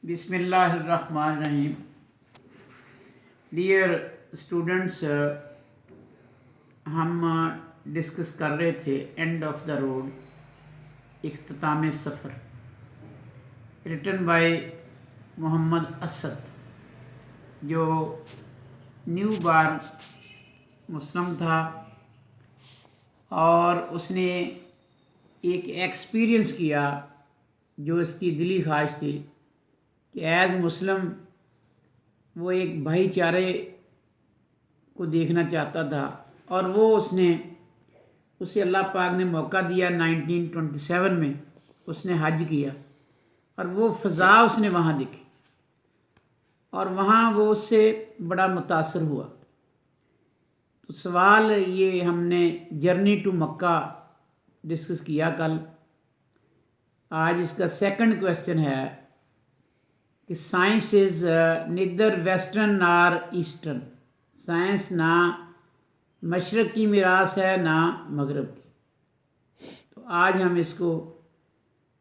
بسم اللہ الرحمن الرحیم. ڈیئر اسٹوڈنٹس، ہم ڈسکس کر رہے تھے اینڈ آف دا روڈ، اختتام سفر، ریٹن بائی محمد اسد، جو نیو بارن مسلم تھا اور اس نے ایک ایکسپیرئنس کیا جو اس کی دلی خواہش تھی کہ ایز مسلم وہ ایک بھائی چارے کو دیکھنا چاہتا تھا، اور وہ اسے اللہ پاک نے موقع دیا 1927 میں. اس نے حج کیا اور وہ فضا اس نے وہاں دیکھی اور وہاں وہ اس سے بڑا متاثر ہوا. تو سوال یہ ہم نے جرنی ٹو مکہ ڈسکس کیا کل. آج اس کا سیکنڈ کویسچن ہے کہ science is neither western nor eastern. Science نہ مشرق کی میراث ہے نہ مغرب کی. تو آج ہم اس کو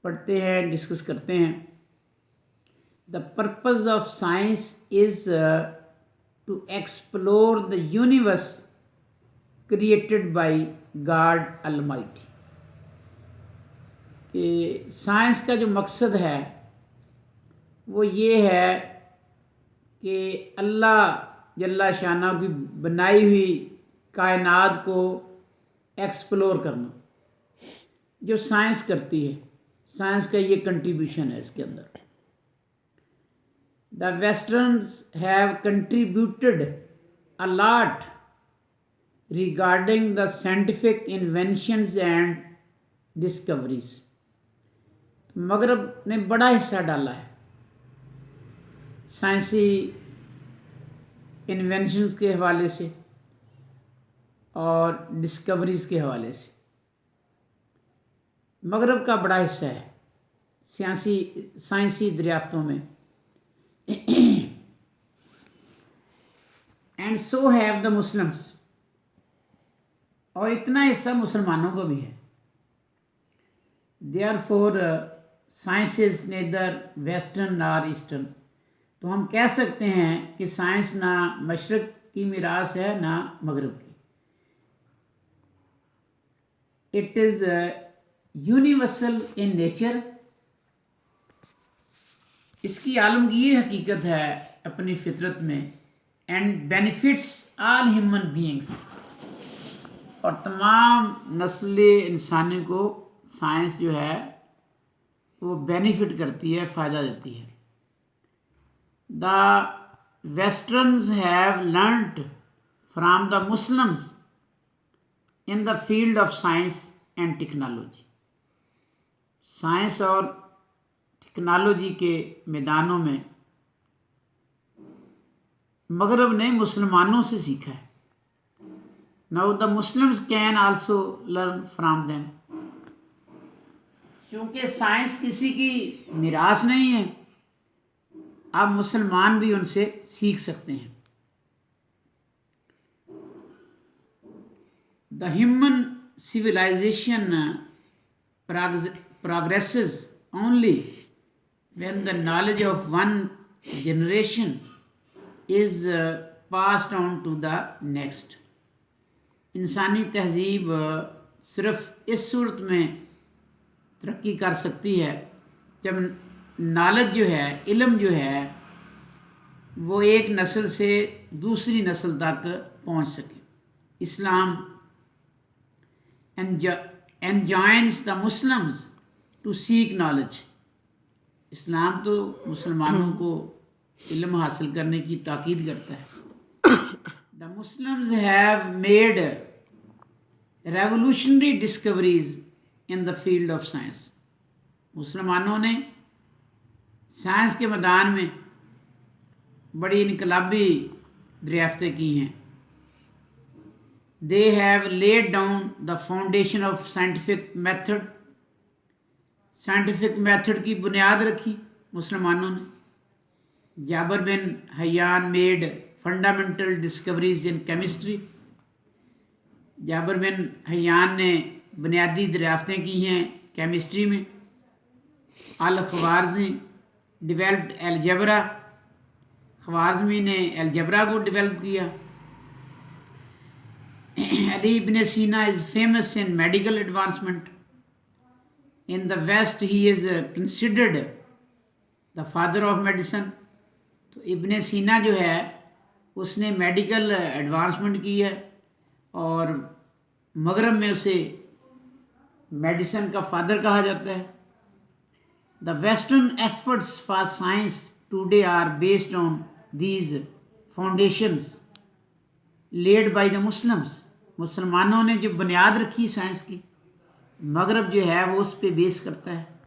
پڑھتے ہیں، ڈسکس کرتے ہیں. The purpose of science is to explore the universe created by God almighty. کہ سائنس کا جو مقصد ہے وہ یہ ہے کہ اللہ جل شانہ کی بنائی ہوئی کائنات کو ایکسپلور کرنا، جو سائنس کرتی ہے. سائنس کا یہ کنٹریبیوشن ہے اس کے اندر. The westerns have contributed a lot regarding the scientific inventions and discoveries. مغرب نے بڑا حصہ ڈالا ہے سائنسی انوینشنز کے حوالے سے اور ڈسکوریز کے حوالے سے. مغرب کا بڑا حصہ ہے سائنسی دریافتوں میں. And so have the Muslims, اور اتنا حصہ مسلمانوں کو بھی ہے. Therefore science is neither western nor eastern. تو ہم کہہ سکتے ہیں کہ سائنس نہ مشرق کی میراث ہے نہ مغرب کی. It is universal in nature. اس کی عالمگیر حقیقت ہے اپنی فطرت میں. And benefits all human beings, اور تمام نسل انسانی کو سائنس جو ہے وہ بینیفٹ کرتی ہے، فائدہ دیتی ہے. The westerns have learnt from the Muslims in the field of science and technology. Science اور ٹیکنالوجی کے میدانوں میں مغرب نے مسلمانوں سے سیکھا ہے. Now the Muslims can also learn from them. کیونکہ سائنس کسی کی میراث نہیں ہے، اب مسلمان بھی ان سے سیکھ سکتے ہیں. The human civilization progresses only when the knowledge of one generation is passed on to the next. انسانی تہذیب صرف اس صورت میں ترقی کر سکتی ہے جب نالج جو ہے، علم جو ہے، وہ ایک نسل سے دوسری نسل تک پہنچ سکے. اسلام enjoins the Muslims to seek knowledge. اسلام تو مسلمانوں کو علم حاصل کرنے کی تاکید کرتا ہے. The Muslims have made revolutionary discoveries in the field of science. مسلمانوں نے سائنس کے میدان میں بڑی انقلابی دریافتیں کی ہیں. They have laid down the foundation of scientific method. Scientific method کی بنیاد رکھی مسلمانوں نے. جابر بن حیان میڈ فنڈامنٹل ڈسکوریز ان کیمسٹری. جابر بن حیان نے بنیادی دریافتیں کی ہیں کیمسٹری میں. الخوارزمی ڈیولپڈ الجبرا، خوارزمی نے الجبرا کو ڈیولپ کیا. Ali ibn Sina is famous in medical advancement. In the West he is considered the father of medicine. تو ابن سینا جو ہے اس نے میڈیکل ایڈوانسمنٹ کی ہے اور مغرب میں اسے میڈیسن کا فادر کہا جاتا ہے. The Western efforts for science today are based on these foundations laid by the Muslims. مسلمانوں نے جو بنیاد رکھی سائنس کی، مغرب جو ہے وہ اس پہ بیس کرتا ہے.